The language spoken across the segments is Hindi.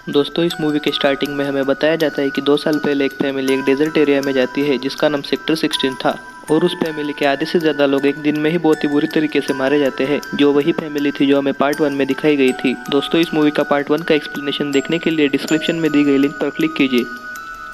दोस्तों, इस मूवी के स्टार्टिंग में हमें बताया जाता है कि 2 साल पहले एक फैमिली एक डेजर्ट एरिया में जाती है जिसका नाम सेक्टर 16 था। और उस फैमिली के आधे से ज़्यादा लोग एक दिन में ही बहुत ही बुरी तरीके से मारे जाते हैं, जो वही फैमिली थी जो हमें पार्ट 1 में दिखाई गई थी। दोस्तों, इस मूवी का पार्ट 1 का एक्सप्लेनेशन देखने के लिए डिस्क्रिप्शन में दी गई लिंक पर क्लिक कीजिए।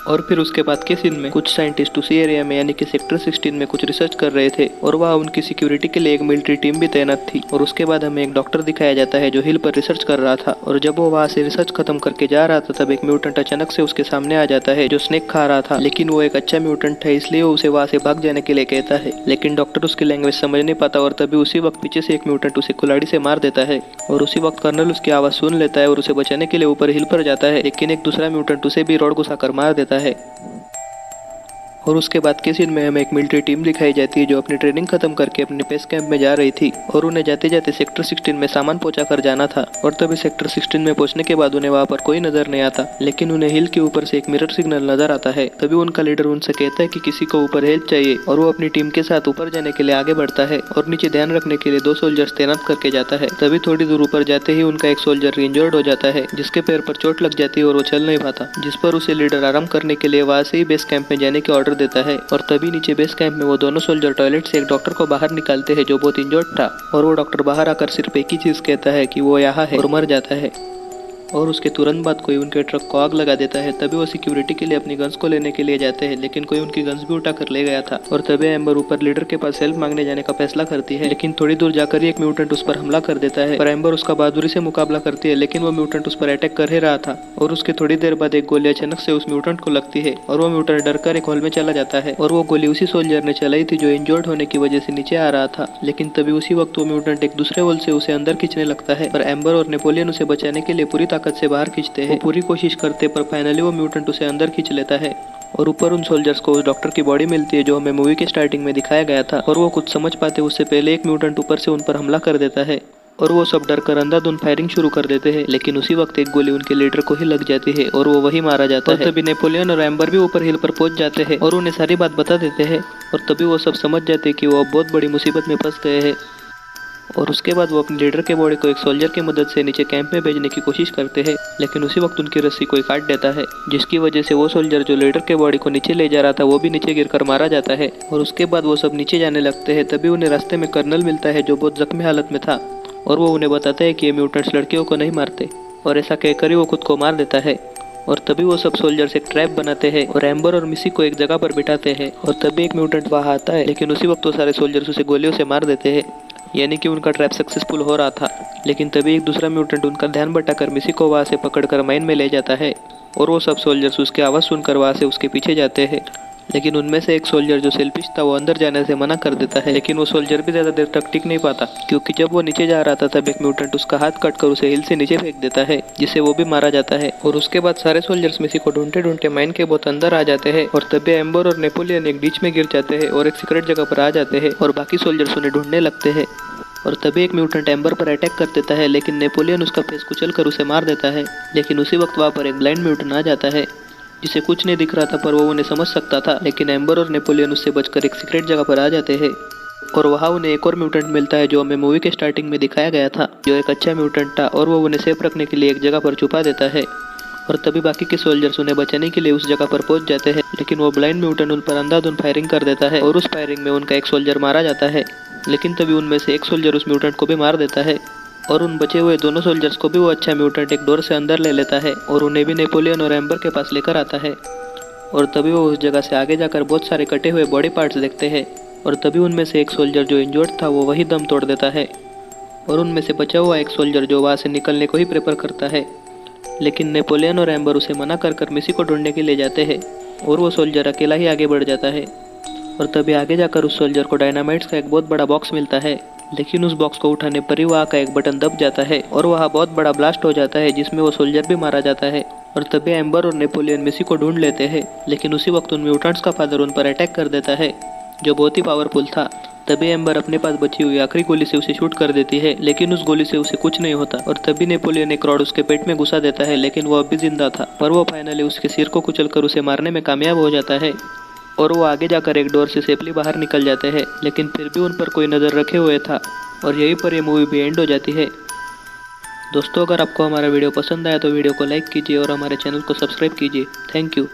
और फिर उसके बाद के सीन में कुछ साइंटिस्ट उसी एरिया में यानी कि सेक्टर 16 में कुछ रिसर्च कर रहे थे और वहाँ उनकी सिक्योरिटी के लिए एक मिलिट्री टीम भी तैनात थी। और उसके बाद हमें एक डॉक्टर दिखाया जाता है जो हिल पर रिसर्च कर रहा था। और जब वो वहाँ से रिसर्च खत्म करके जा रहा था तब एक म्यूटेंट अचानक से उसके सामने आ जाता है जो स्नेक खा रहा था, लेकिन वो एक अच्छा म्यूटेंट है इसलिए वो उसे वहाँ से भाग जाने के लिए कहता है। लेकिन डॉक्टर उसकी लैंग्वेज समझ नहीं पाता और तभी उसी वक्त पीछे से एक म्यूटेंट उसे कुल्हाड़ी से मार देता है। और उसी वक्त कर्नल उसकी आवाज़ सुन लेता है और उसे बचाने के लिए ऊपर हिल पर जाता है, लेकिन एक दूसरा म्यूटेंट उसे भी रॉड घुसाकर मार देता है। और उसके बाद के सीन में हमें एक मिलिट्री टीम दिखाई जाती है जो अपनी ट्रेनिंग खत्म करके अपने बेस कैंप में जा रही थी और उन्हें जाते जाते सेक्टर 16 में सामान पहुंचा कर जाना था। और तभी सेक्टर 16 में पहुंचने के बाद उन्हें वहां पर कोई नजर नहीं आता, लेकिन उन्हें हिल के ऊपर से एक मिरर सिग्नल नजर आता है। तभी उनका लीडर उनसे कहता है कि किसी को ऊपर हेल्प चाहिए और वो अपनी टीम के साथ ऊपर जाने के लिए आगे बढ़ता है और नीचे ध्यान रखने के लिए 2 सोल्जर्स तैनात करके जाता है। तभी थोड़ी दूर ऊपर जाते ही उनका एक सोल्जर इंजर्ड हो जाता है जिसके पैर पर चोट लग जाती है और वो चल नहीं पाता, जिस पर उसे लीडर आराम करने के लिए वहां से ही बेस कैंप में जाने के ऑर्डर देता है। और तभी नीचे बेस कैंप में वो दोनों सोल्जर टॉयलेट से एक डॉक्टर को बाहर निकालते हैं जो बहुत इंजर्ड था। और वो डॉक्टर बाहर आकर सिर्फ एक ही चीज कहता है कि वो यहाँ है और मर जाता है। और उसके तुरंत बाद कोई उनके ट्रक को आग लगा देता है। तभी वो सिक्योरिटी के लिए अपनी गन्स को लेने के लिए जाते हैं, लेकिन कोई उनकी गन्स भी उठा कर ले गया था। और तभी एम्बर ऊपर लीडर के पास हेल्प मांगने जाने का फैसला करती है, लेकिन थोड़ी दूर जाकर ही एक म्यूटेंट उस पर हमला कर देता है। पर एम्बर उसका बहादुरी से मुकाबला करती है, लेकिन वो म्यूटेंट उस पर अटैक कर ही रहा था। और उसके थोड़ी देर बाद एक गोली अचानक से उस म्यूटेंट को लगती है और वो म्यूटेंट डरकर एक हॉल में चला जाता है। और वो गोली उसी सोल्जर ने चलाई थी जो इंजर्ड होने की वजह से नीचे आ रहा था। लेकिन तभी उसी वक्त वो म्यूटेंट एक दूसरे हॉल से उसे अंदर खींचने लगता है, पर एम्बर और नेपोलियन उसे बचाने के लिए पूरी ताकत से बाहर खींचते हैं। वो पूरी कोशिश करते पर फाइनली वो म्यूटेंट उसे अंदर खींच लेता है। और ऊपर उन सोल्जर्स को उस डॉक्टर की बॉडी मिलती है जो हमें मूवी के स्टार्टिंग में दिखाया गया था। और वो कुछ समझ पाते उससे पहले एक म्यूटेंट ऊपर से उन पर हमला कर देता है और वो सब डरकर अंधाधुंध फायरिंग शुरू कर देते हैं। लेकिन उसी वक्त एक गोली उनके लीडर को ही लग जाती है और वो वही मारा जाता है। तभी नेपोलियन और एम्बर भी ऊपर हिल पर पहुंच जाते हैं और उन्हें सारी बात बता देते हैं। और तभी वो सब समझ जाते हैं कि वो बहुत बड़ी मुसीबत में फंस गए हैं। और उसके बाद वो अपने लीडर के बॉडी को एक सोल्जर की मदद से नीचे कैंप में भेजने की कोशिश करते हैं, लेकिन उसी वक्त उनकी रस्सी कोई काट देता है, जिसकी वजह से वो सोल्जर जो लीडर के बॉडी को नीचे ले जा रहा था वो भी नीचे गिरकर मारा जाता है। और उसके बाद वो सब नीचे जाने लगते हैं। तभी उन्हें रास्ते में कर्नल मिलता है जो बहुत जख्मी हालत में था और वो उन्हें बताता है कि ये म्यूटेंट्स लड़कियों को नहीं मारते, और ऐसा कहकर ही वो खुद को मार देता है। और तभी वो सब सोल्जर्स एक ट्रैप बनाते हैं और एम्बर और मिसी को एक जगह पर बिठाते हैं। और तभी एक म्यूटेंट वहाँ आता है, लेकिन उसी वक्त वो सारे सोल्जर्स उसे गोलियों से मार देते हैं, यानी कि उनका ट्रैप सक्सेसफुल हो रहा था। लेकिन तभी एक दूसरा म्यूटेंट उनका ध्यान भटकाकर मिसी को वहाँ से पकड़कर माइन में ले जाता है और वो सब सोल्जर्स उसकी आवाज़ सुनकर वहाँ से उसके पीछे जाते हैं। लेकिन उनमें से एक सोल्जर जो सेल्फिश था वो अंदर जाने से मना कर देता है, लेकिन वो सोल्जर भी ज़्यादा देर तक टिक नहीं पाता, क्योंकि जब वो नीचे जा रहा था तब एक म्यूटेंट उसका हाथ कट कर उसे हिल से नीचे फेंक देता है, जिससे वो भी मारा जाता है। और उसके बाद सारे सोल्जर्स मिसी को ढूंढते ढूंढते माइन के बहुत अंदर आ जाते हैं। और तभी एम्बर और नेपोलियन एक बीच में गिर जाते हैं और एक सीक्रेट जगह पर आ जाते हैं और बाकी सोल्जर्स उन्हें ढूंढने लगते हैं। और तभी एक म्यूटेंट एम्बर पर अटैक कर देता है, लेकिन नेपोलियन उसका फेस कुचलकर उसे मार देता है। लेकिन उसी वक्त वहाँ पर एक ब्लाइंड म्यूटेंट आ जाता है जिसे कुछ नहीं दिख रहा था, पर वो उन्हें समझ सकता था। लेकिन एम्बर और नेपोलियन उससे बचकर एक सीक्रेट जगह पर आ जाते हैं और वहाँ उन्हें एक और म्यूटेंट मिलता है जो हमें मूवी के स्टार्टिंग में दिखाया गया था, जो एक अच्छा म्यूटेंट था और वो उन्हें सेफ रखने के लिए एक जगह पर छुपा देता है। और तभी बाकी के सोल्जर्स उन्हें बचाने के लिए उस जगह पर पहुंच जाते हैं, लेकिन वो ब्लाइंड म्यूटेंट उन पर अंधाधुंध फायरिंग कर देता है और उस फायरिंग में उनका एक सोल्जर मारा जाता है। लेकिन तभी उनमें से एक सोल्जर उस म्यूटेंट को भी मार देता है और उन बचे हुए दोनों सोल्जर्स को भी वो अच्छा म्यूटेंट एक डोर से अंदर ले लेता है और उन्हें भी नेपोलियन और एम्बर के पास लेकर आता है। और तभी वो उस जगह से आगे जाकर बहुत सारे कटे हुए बॉडी पार्ट्स देखते हैं और तभी उनमें से एक सोल्जर जो इंजर्ड था वो वही दम तोड़ देता है और उनमें से बचा हुआ एक सोल्जर जो वहाँ से निकलने को ही प्रेफर करता है। लेकिन नेपोलियन और एम्बर उसे मना कर मिसी को ढूंढने के लिए जाते हैं और वो सोल्जर अकेला ही आगे बढ़ जाता है। और तभी आगे जाकर उस सोल्जर को डायनामाइट्स का एक बहुत बड़ा बॉक्स मिलता है, लेकिन उस बॉक्स को उठाने पर ही वहाँ का एक बटन दब जाता है और वहाँ बहुत बड़ा ब्लास्ट हो जाता है जिसमें वो सोल्जर भी मारा जाता है। और तभी एम्बर और नेपोलियन मिसी को ढूंढ लेते हैं, लेकिन उसी वक्त उन म्यूटेंट्स का फादर उन पर अटैक कर देता है जो बहुत ही पावरफुल था। तभी एम्बर अपने पास बची हुई आखिरी गोली से उसे शूट कर देती है, लेकिन उस गोली से उसे कुछ नहीं होता। और तभी नेपोलियन एक रॉड उसके पेट में घुसा देता है, लेकिन वो अब भी जिंदा था, पर वो फाइनली उसके सिर को कुचलकर उसे मारने में कामयाब हो जाता है और वो आगे जाकर एक डोर से सेफली बाहर निकल जाते हैं। लेकिन फिर भी उन पर कोई नज़र रखे हुए था और यहीं पर ये मूवी भी एंड हो जाती है। दोस्तों अगर आपको हमारा वीडियो पसंद आया तो वीडियो को लाइक कीजिए और हमारे चैनल को सब्सक्राइब कीजिए। Thank you.